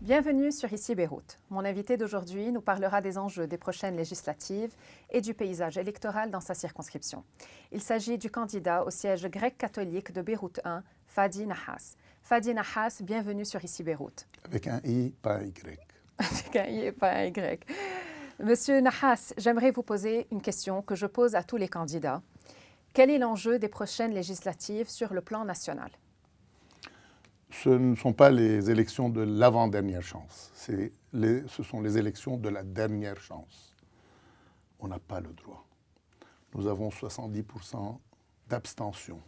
Bienvenue sur Ici Beyrouth. Mon invité d'aujourd'hui nous parlera des enjeux des prochaines législatives et du paysage électoral dans sa circonscription. Il s'agit du candidat au siège grec catholique de Beyrouth 1, Fadi Nahas. Fadi Nahas, bienvenue sur Ici Beyrouth. Avec un I, pas un Y. Avec un I et pas un Y. Monsieur Nahas, j'aimerais vous poser une question que je pose à tous les candidats. Quel est l'enjeu des prochaines législatives sur le plan national? Ce ne sont pas les élections de l'avant-dernière chance. Ce sont les élections de la dernière chance. On n'a pas le droit. Nous avons 70% d'abstention.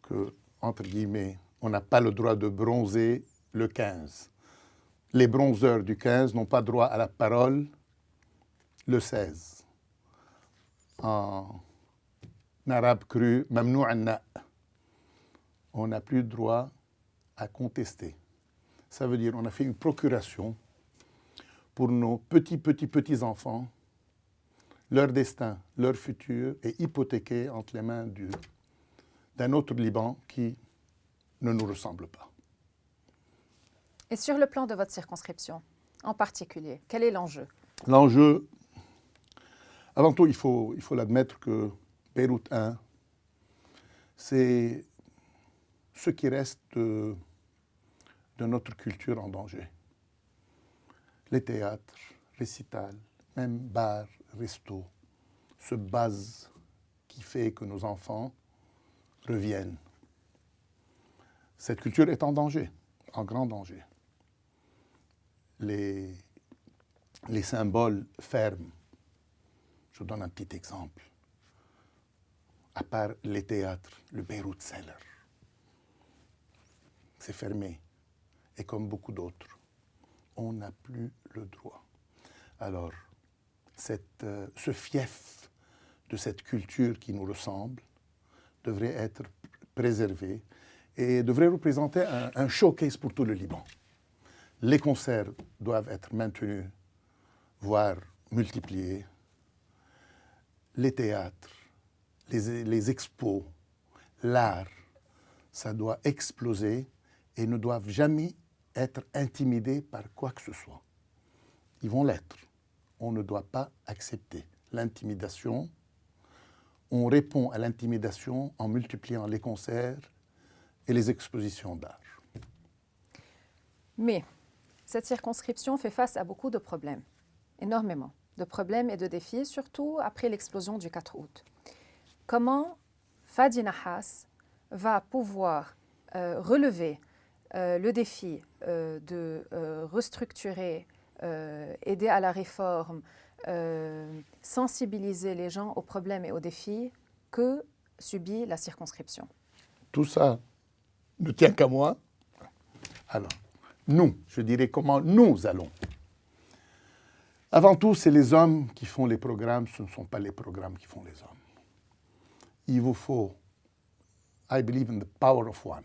Que, entre guillemets, on n'a pas le droit de bronzer le 15. Les bronzeurs du 15 n'ont pas droit à la parole le 16. En arabe cru, mamnou anna. On n'a plus droit à contester. Ça veut dire qu'on a fait une procuration pour nos petits-enfants. Leur destin, leur futur est hypothéqué entre les mains d'un autre Liban qui ne nous ressemble pas. Et sur le plan de votre circonscription, en particulier, quel est l'enjeu? L'enjeu, avant tout, il faut l'admettre que Beyrouth 1, c'est ce qui reste de notre culture en danger. Les théâtres, récitals, même bars, restos, ce base qui fait que nos enfants reviennent. Cette culture est en danger, en grand danger. Les symboles ferment. Je vous donne un petit exemple. À part les théâtres, le Beyrouth Cellar, c'est fermé. Et comme beaucoup d'autres, on n'a plus le droit. Alors, ce fief de cette culture qui nous ressemble devrait être préservé et devrait représenter un showcase pour tout le Liban. Les concerts doivent être maintenus, voire multipliés. Les théâtres, les expos, l'art, ça doit exploser et ne doivent jamais être intimidés par quoi que ce soit. Ils vont l'être. On ne doit pas accepter l'intimidation. On répond à l'intimidation en multipliant les concerts et les expositions d'art. Mais cette circonscription fait face à beaucoup de problèmes, énormément de problèmes et de défis, surtout après l'explosion du 4 août. Comment Fadi Nahas va pouvoir relever le défi de restructurer, aider à la réforme, sensibiliser les gens aux problèmes et aux défis que subit la circonscription? Tout ça ne tient qu'à moi. Alors, nous, je dirais comment nous allons. Avant tout, c'est les hommes qui font les programmes, ce ne sont pas les programmes qui font les hommes. Il vous faut, I believe in the power of one.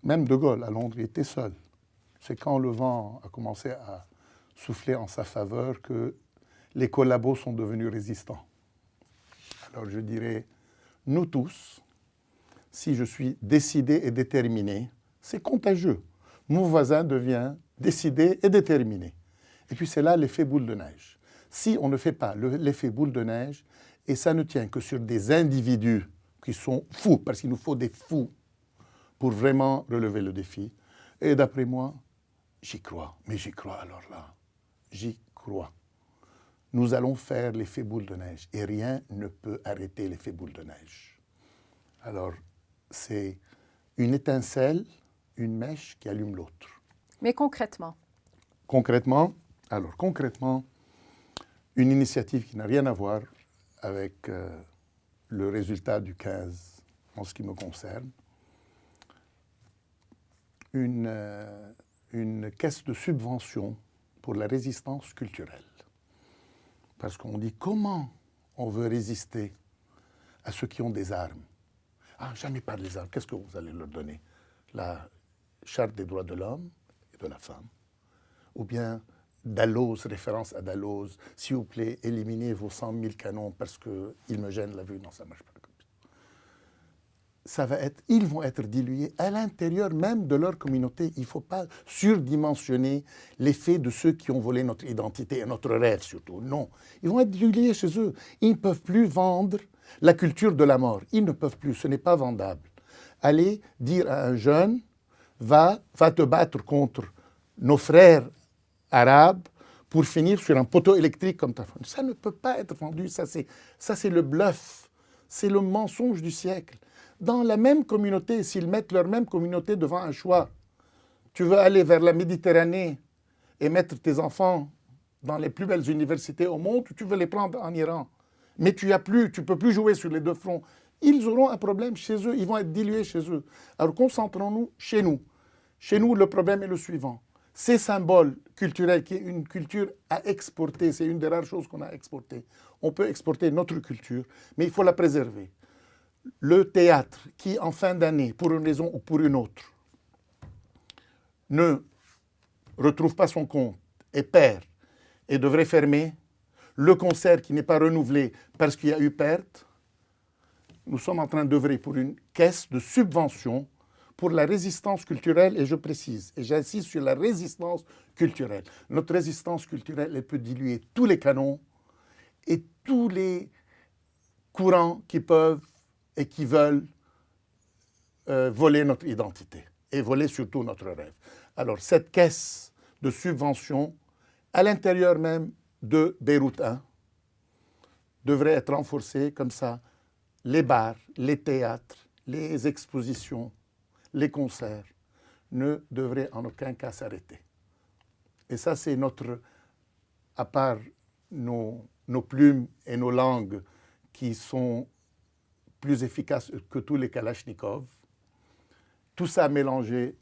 Même De Gaulle, à Londres, était seul. C'est quand le vent a commencé à souffler en sa faveur que les collabos sont devenus résistants. Alors je dirais, nous tous, si je suis décidé et déterminé, c'est contagieux. Mon voisin devient décidé et déterminé. Et puis c'est là l'effet boule de neige. Si on ne fait pas l'effet boule de neige, et ça ne tient que sur des individus qui sont fous, parce qu'il nous faut des fous pour vraiment relever le défi. Et d'après moi, j'y crois. Mais j'y crois alors là. J'y crois. Nous allons faire l'effet boule de neige. Et rien ne peut arrêter l'effet boule de neige. Alors, c'est une étincelle, une mèche qui allume l'autre. Mais concrètement? Concrètement, une initiative qui n'a rien à voir avec le résultat du 15 en ce qui me concerne. Une caisse de subvention pour la résistance culturelle. Parce qu'on dit comment on veut résister à ceux qui ont des armes. Ah, jamais pas des armes. Qu'est-ce que vous allez leur donner? La Charte des droits de l'homme et de la femme. Ou bien Dalloz, référence à Dalloz. S'il vous plaît, éliminez vos 100 000 canons parce qu'ils me gênent la vue. Non, ça ne marche pas comme ça. ils vont être dilués à l'intérieur même de leur communauté. Il ne faut pas surdimensionner l'effet de ceux qui ont volé notre identité et notre rêve surtout. Non, ils vont être dilués chez eux. Ils ne peuvent plus vendre la culture de la mort. Ils ne peuvent plus, ce n'est pas vendable. Allez dire à un jeune, va te battre contre nos frères arabes pour finir sur un poteau électrique comme ta femme. Ça ne peut pas être vendu, ça c'est le bluff, c'est le mensonge du siècle. Dans la même communauté, s'ils mettent leur même communauté devant un choix, tu veux aller vers la Méditerranée et mettre tes enfants dans les plus belles universités au monde, ou tu veux les prendre en Iran. Mais tu ne peux plus jouer sur les deux fronts. Ils auront un problème chez eux, ils vont être dilués chez eux. Alors concentrons-nous chez nous. Chez nous, le problème est le suivant. Ces symboles culturels, qui est une culture à exporter, c'est une des rares choses qu'on a exportées. On peut exporter notre culture, mais il faut la préserver. Le théâtre, qui en fin d'année, pour une raison ou pour une autre, ne retrouve pas son compte et perd et devrait fermer, le concert qui n'est pas renouvelé parce qu'il y a eu perte, nous sommes en train d'œuvrer pour une caisse de subvention pour la résistance culturelle, et je précise, et j'insiste sur la résistance culturelle. Notre résistance culturelle, elle peut diluer tous les canons et tous les courants qui peuvent et qui veulent voler notre identité et voler surtout notre rêve. Alors, cette caisse de subvention, à l'intérieur même de Beyrouth 1, devrait être renforcée comme ça. Les bars, les théâtres, les expositions, les concerts ne devraient en aucun cas s'arrêter. Et ça, c'est notre, à part nos plumes et nos langues qui sont plus efficaces que tous les kalachnikovs, tout ça mélangé,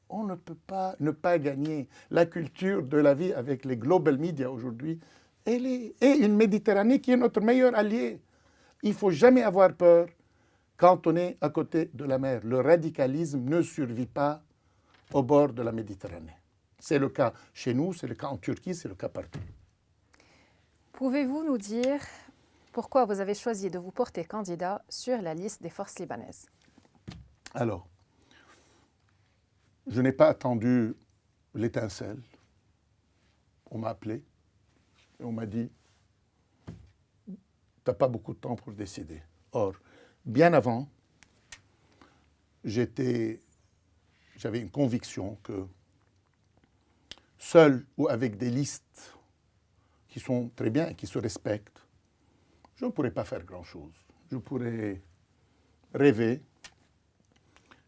on ne peut pas ne pas gagner. La culture de la vie avec les global media aujourd'hui, et une Méditerranée qui est notre meilleur allié. Il ne faut jamais avoir peur quand on est à côté de la mer. Le radicalisme ne survit pas au bord de la Méditerranée. C'est le cas chez nous, c'est le cas en Turquie, c'est le cas partout. Pouvez-vous nous dire pourquoi vous avez choisi de vous porter candidat sur la liste des forces libanaises? Alors, je n'ai pas attendu l'étincelle. On m'a appelé et on m'a dit « Tu n'as pas beaucoup de temps pour décider ». Or, bien avant, j'avais une conviction que seul ou avec des listes qui sont très bien et qui se respectent, je ne pourrais pas faire grand-chose. Je pourrais rêver.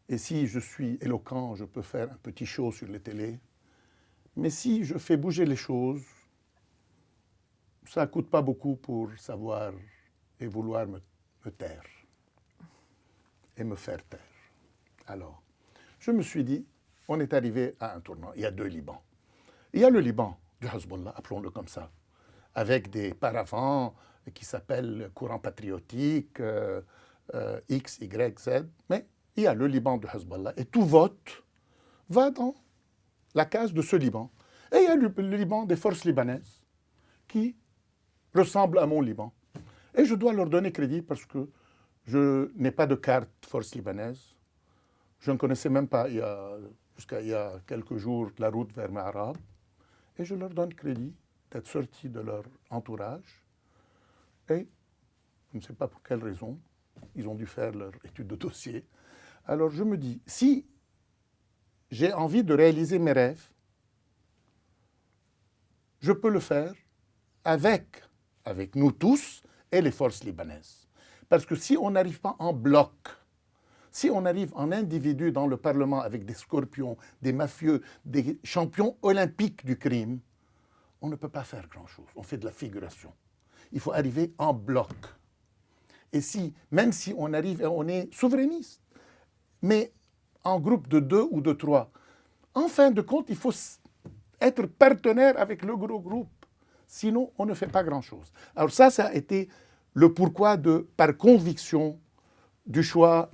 Et si je suis éloquent, je peux faire un petit show sur les télés. Mais si je fais bouger les choses, ça ne coûte pas beaucoup pour savoir et vouloir me taire et me faire taire. Alors, je me suis dit, on est arrivé à un tournant. Il y a deux Libans. Il y a le Liban du Hezbollah, appelons-le comme ça, avec des paravents qui s'appellent courant patriotique, X, Y, Z. Mais il y a le Liban du Hezbollah et tout vote va dans la case de ce Liban. Et il y a le Liban des forces libanaises qui ressemble à mon Liban. Et je dois leur donner crédit parce que je n'ai pas de carte force libanaise. Je ne connaissais même pas, jusqu'à il y a quelques jours, la route vers Ma'arab. Et je leur donne crédit d'être sortis de leur entourage. Et je ne sais pas pour quelle raison, ils ont dû faire leur étude de dossier. Alors je me dis, si j'ai envie de réaliser mes rêves, je peux le faire avec nous tous et les forces libanaises. Parce que si on n'arrive pas en bloc, si on arrive en individu dans le Parlement avec des scorpions, des mafieux, des champions olympiques du crime, on ne peut pas faire grand-chose. On fait de la figuration. Il faut arriver en bloc. Et même si on arrive et on est souverainiste, mais en groupe de 2 ou de 3, en fin de compte, il faut être partenaire avec le gros groupe. Sinon, on ne fait pas grand-chose. Alors ça a été le pourquoi par conviction du choix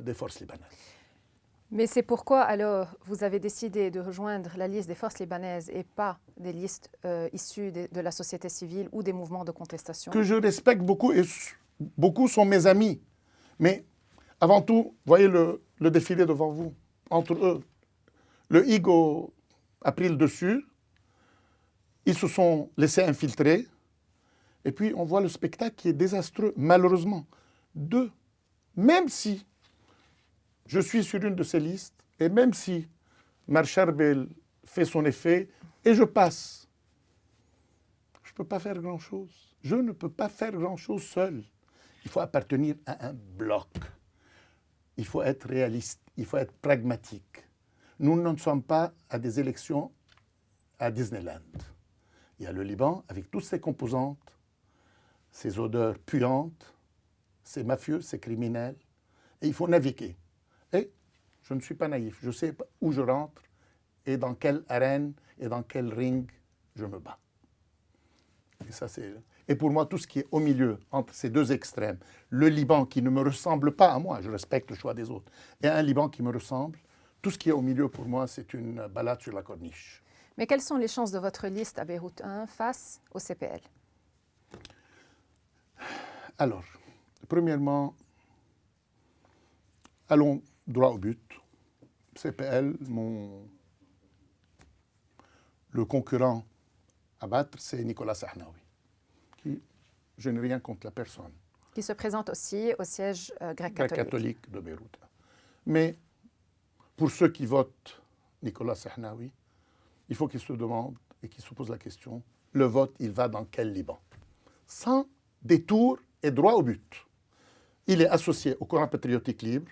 des forces libanaises. Mais c'est pourquoi alors vous avez décidé de rejoindre la liste des forces libanaises et pas des listes issues de la société civile ou des mouvements de contestation? Que je respecte beaucoup et beaucoup sont mes amis. Mais Avant tout, voyez le défilé devant vous, entre eux. Le ego a pris le dessus, ils se sont laissés infiltrer, et puis on voit le spectacle qui est désastreux, malheureusement. Même si je suis sur une de ces listes, et même si Marcharbel fait son effet, et je passe, je ne peux pas faire grand-chose. Je ne peux pas faire grand-chose seul. Il faut appartenir à un bloc. Il faut être réaliste, il faut être pragmatique. Nous ne sommes pas à des élections à Disneyland. Il y a le Liban avec toutes ses composantes, ses odeurs puantes, ses mafieux, ses criminels, et il faut naviguer. Et je ne suis pas naïf, je sais où je rentre et dans quelle arène et dans quel ring je me bats. Et ça, et pour moi, tout ce qui est au milieu, entre ces deux extrêmes, le Liban qui ne me ressemble pas à moi, je respecte le choix des autres, et un Liban qui me ressemble, tout ce qui est au milieu, pour moi, c'est une balade sur la corniche. Mais quelles sont les chances de votre liste à Beyrouth 1 face au CPL? Alors, premièrement, allons droit au but. CPL, le concurrent à battre, c'est Nicolas Sahnaoui, qui, je n'ai rien contre la personne. Qui se présente aussi au siège grec-catholique de Beyrouth. Mais pour ceux qui votent Nicolas Sahnaoui, il faut qu'ils se demandent et qu'ils se posent la question, le vote, il va dans quel Liban? Sans détour et droit au but. Il est associé au Coran patriotique libre,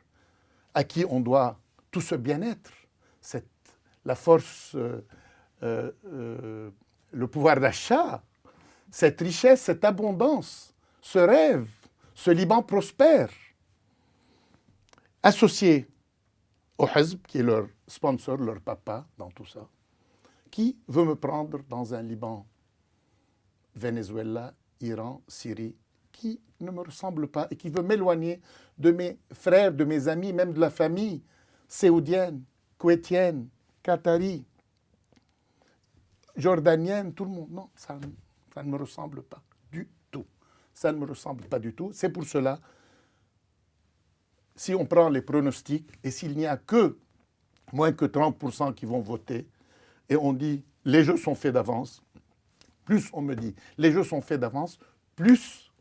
à qui on doit tout ce bien-être, la force, le pouvoir d'achat, cette richesse, cette abondance, ce rêve, ce Liban prospère. Associé au Hizb, qui est leur sponsor, leur papa dans tout ça, qui veut me prendre dans un Liban, Venezuela, Iran, Syrie, qui ne me ressemble pas et qui veut m'éloigner de mes frères, de mes amis, même de la famille saoudienne, kouétienne, qatari, jordanienne, tout le monde. Non, ça ne me ressemble pas du tout. Ça ne me ressemble pas du tout. C'est pour cela, si on prend les pronostics et s'il n'y a que moins que 30% qui vont voter et on dit les jeux sont faits d'avance, plus on me dit les jeux sont faits d'avance, plus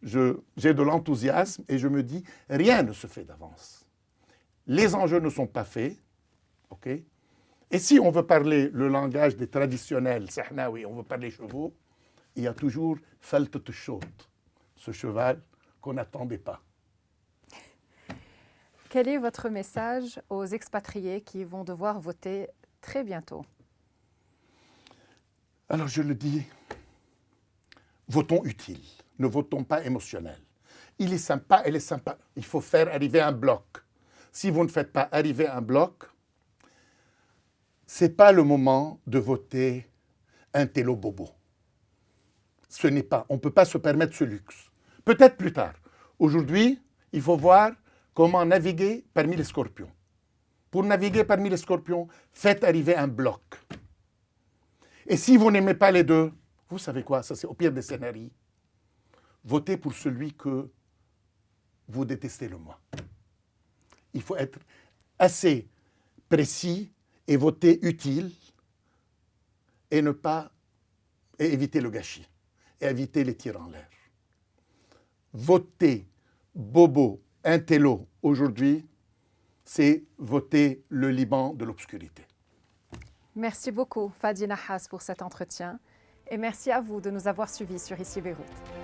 j'ai de l'enthousiasme et je me dis rien ne se fait d'avance. Les enjeux ne sont pas faits, ok? Et si on veut parler le langage des traditionnels, Sahnaoui, on veut parler chevaux, il y a toujours Faltet Shot, ce cheval qu'on n'attendait pas. Quel est votre message aux expatriés qui vont devoir voter très bientôt? Alors je le dis, votons utile, ne votons pas émotionnel. Il est sympa, elle est sympa. Il faut faire arriver un bloc. Si vous ne faites pas arriver un bloc, ce n'est pas le moment de voter un télo bobo. Ce n'est pas, on ne peut pas se permettre ce luxe. Peut-être plus tard. Aujourd'hui, il faut voir comment naviguer parmi les scorpions. Pour naviguer parmi les scorpions, faites arriver un bloc. Et si vous n'aimez pas les deux, vous savez quoi, ça c'est au pire des scénarios. Votez pour celui que vous détestez le moins. Il faut être assez précis et voter utile et ne pas et éviter le gâchis et éviter les tirs en l'air. Voter bobo, intello aujourd'hui, c'est voter le Liban de l'obscurité. Merci beaucoup, Fadi Nahas, pour cet entretien. Et merci à vous de nous avoir suivis sur Ici Beyrouth.